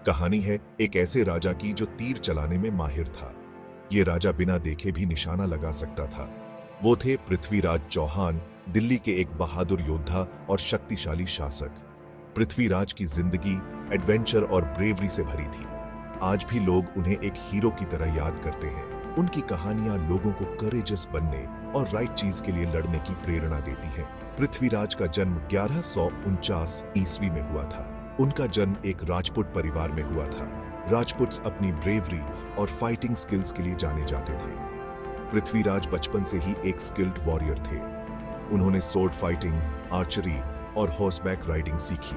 कहानी है एक ऐसे राजा की जो तीर चलाने में माहिर था। ये राजा बिना देखे भी निशाना लगा सकता था। वो थे पृथ्वीराज चौहान, दिल्ली के एक बहादुर योद्धा और शक्तिशाली शासक। पृथ्वीराज की जिंदगी एडवेंचर और ब्रेवरी से भरी थी। आज भी लोग उन्हें एक हीरो की तरह याद करते हैं। उनकी कहानियां लोगों को करेजस बनने और राइट चीज के लिए लड़ने की प्रेरणा देती है। पृथ्वीराज का जन्म 1149 ईस्वी में हुआ था। उनका जन्म एक राजपूत परिवार में हुआ था। राजपूत्स अपनी ब्रेवरी और फाइटिंग स्किल्स के लिए जाने जाते थे। पृथ्वीराज बचपन से ही एक स्किल्ड वॉरियर थे। उन्होंने सोर्ड फाइटिंग, आर्चरी और हॉर्सबैक राइडिंग सीखी।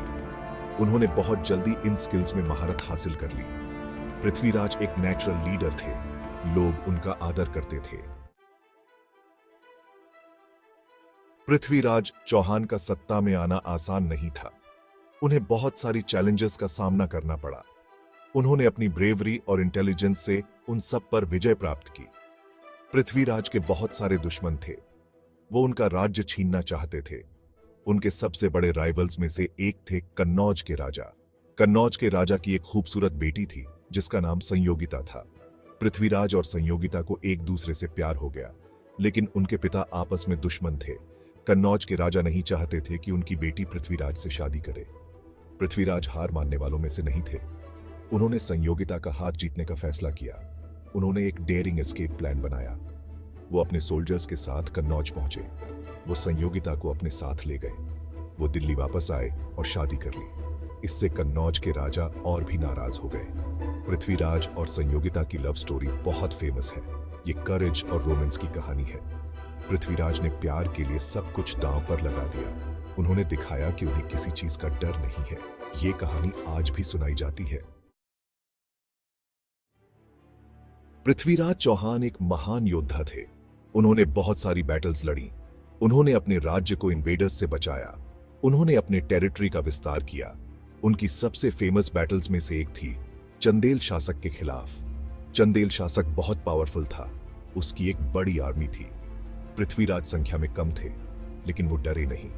उन्होंने बहुत जल्दी इन स्किल्स में महारत हासिल कर ली। पृथ्वीराज एक नेचुरल लीडर थे। लोग उनका आदर करते थे। पृथ्वीराज चौहान का सत्ता में आना आसान नहीं था। उन्हें बहुत सारी चैलेंजेस का सामना करना पड़ा। उन्होंने अपनी ब्रेवरी और इंटेलिजेंस से उन सब पर विजय प्राप्त की। पृथ्वीराज के बहुत सारे दुश्मन थे। वो उनका राज्य छीनना चाहते थे। उनके सबसे बड़े राइवल्स में से एक थे कन्नौज के राजा। कन्नौज के राजा की एक खूबसूरत बेटी थी जिसका नाम संयोगिता था। पृथ्वीराज और संयोगिता को एक दूसरे से प्यार हो गया, लेकिन उनके पिता आपस में दुश्मन थे। कन्नौज के राजा नहीं चाहते थे कि उनकी बेटी पृथ्वीराज से शादी करे। पृथ्वीराज हार मानने वालों में से नहीं थे। उन्होंने संयोगिता का हाथ जीतने का फैसला किया। उन्होंने एक डेयरिंग एस्केप प्लान बनाया। वो अपने सोल्जर्स के साथ कन्नौज पहुंचे। वो संयोगिता को अपने साथ ले गए। वो दिल्ली वापस आए और शादी कर ली। इससे कन्नौज के राजा और भी नाराज हो गए। पृथ्वीराज और संयोगिता की लव स्टोरी बहुत फेमस है। ये करेज और रोमांस की कहानी है। पृथ्वीराज ने प्यार के लिए सब कुछ दांव पर लगा दिया। उन्होंने दिखाया कि उन्हें किसी चीज का डर नहीं है। ये कहानी आज भी सुनाई जाती है। पृथ्वीराज चौहान एक महान योद्धा थे। उन्होंने बहुत सारी बैटल्स लड़ी। उन्होंने अपने राज्य को इन्वेडर्स से बचाया। उन्होंने अपने टेरिटरी का विस्तार किया। उनकी सबसे फेमस बैटल्स में से एक थी चंदेल शासक के खिलाफ। चंदेल शासक बहुत पावरफुल था। उसकी एक बड़ी आर्मी थी। पृथ्वीराज संख्या में कम थे, लेकिन वो डरे नहीं।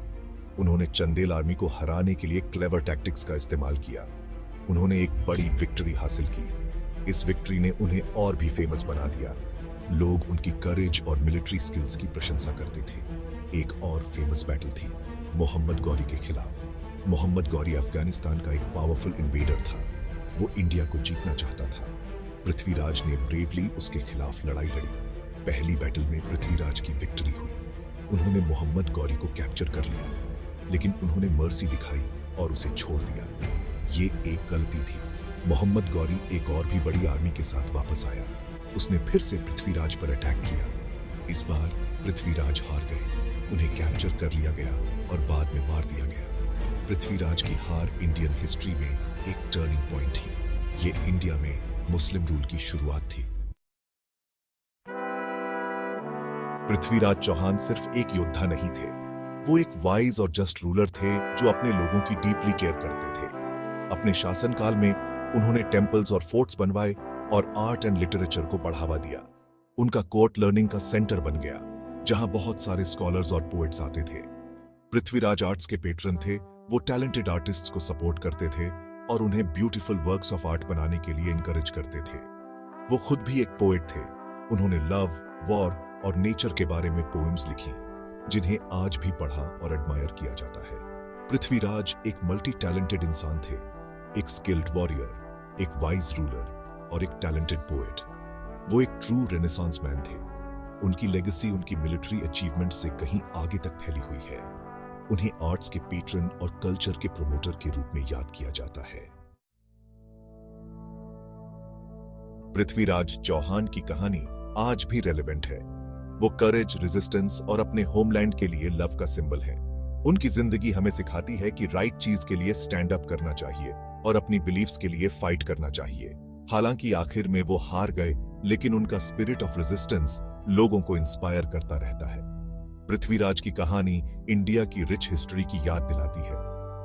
उन्होंने चंदेल आर्मी को हराने के लिए क्लेवर टैक्टिक्स का इस्तेमाल किया। उन्होंने एक बड़ी विक्ट्री हासिल की। इस विक्ट्री ने उन्हें और भी फेमस बना दिया। लोग उनकी करेज और मिलिट्री स्किल्स की प्रशंसा करते थे। एक और फेमस बैटल थी मोहम्मद गौरी के खिलाफ। मोहम्मद गौरी अफगानिस्तान का एक पावरफुल इन्वेडर था। वो इंडिया को जीतना चाहता था। पृथ्वीराज ने ब्रेवली उसके खिलाफ लड़ाई लड़ी। पहली बैटल में पृथ्वीराज की विक्ट्री हुई। उन्होंने मोहम्मद गौरी को कैप्चर कर लिया, लेकिन उन्होंने मर्सी दिखाई और उसे छोड़ दिया। ये एक गलती थी। मोहम्मद गौरी एक और भी बड़ी आर्मी के साथ वापस आया। उसने फिर से पृथ्वीराज पर अटैक किया। इस बार पृथ्वीराज हार गए। उन्हें कैप्चर कर लिया गया और बाद में मार दिया गया। पृथ्वीराज की हार इंडियन हिस्ट्री में एक टर्निंग पॉइंट थी। ये इंडिया में मुस्लिम रूल की शुरुआत थी। पृथ्वीराज चौहान सिर्फ एक योद्धा नहीं थे। वो एक वाइज और जस्ट रूलर थे जो अपने लोगों की डीपली केयर करते थे। अपने शासनकाल में उन्होंने टेम्पल्स और फोर्ट्स बनवाए और आर्ट एंड लिटरेचर को बढ़ावा दिया। उनका कोर्ट लर्निंग का सेंटर बन गया, जहां बहुत सारे स्कॉलर्स और पोएट्स आते थे। पृथ्वीराज आर्ट्स के पेट्रन थे। वो टैलेंटेड आर्टिस्ट्स को सपोर्ट करते थे और उन्हें ब्यूटीफुल वर्क्स ऑफ आर्ट बनाने के लिए इनकरेज करते थे। वो खुद भी एक पोएट थे। उन्होंने लव, वॉर और नेचर के बारे में पोएम्स लिखी, जिन्हें आज भी पढ़ा और एडमायर किया जाता है। पृथ्वीराज एक मल्टी टैलेंटेड इंसान थे। एक स्किल्ड वॉरियर, एक वाइज रूलर और एक टैलेंटेड पोएट। वो एक ट्रू रेनेसांस मैन थे। उनकी लेगेसी उनकी मिलिट्री अचीवमेंट से कहीं आगे तक फैली हुई है। उन्हें आर्ट्स के पेट्रन और कल्चर के प्रोमोटर के रूप में याद किया जाता है। पृथ्वीराज चौहान की कहानी आज भी रेलेवेंट है। वो करेज, रेजिस्टेंस और अपने होमलैंड के लिए लव का सिंबल है। उनकी जिंदगी हमें सिखाती है कि राइट चीज के लिए स्टैंड अप करना चाहिए और अपनी बिलीफ्स के लिए फाइट करना चाहिए। हालांकि आखिर में वो हार गए, लेकिन उनका स्पिरिट ऑफ रेजिस्टेंस लोगों को इंस्पायर करता रहता है। पृथ्वीराज की कहानी इंडिया की रिच हिस्ट्री की याद दिलाती है।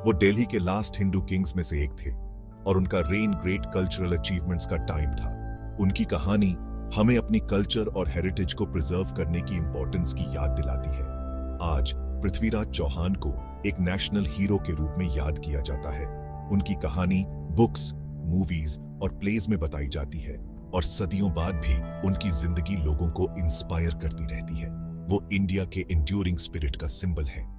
वो दिल्ली के लास्ट हिंदू किंग्स में से एक थे और उनका रेन ग्रेट कल्चरल अचीवमेंट्स का टाइम था। उनकी कहानी हमें अपनी कल्चर और हेरिटेज को प्रिजर्व करने की इंपॉर्टेंस की याद दिलाती है। आज पृथ्वीराज चौहान को एक नेशनल हीरो के रूप में याद किया जाता है। उनकी कहानी, बुक्स, मूवीज और प्लेज में बताई जाती है और सदियों बाद भी उनकी जिंदगी लोगों को इंस्पायर करती रहती है। वो इंडिया के इंड्यूरिंग स्पिरिट का सिंबल है।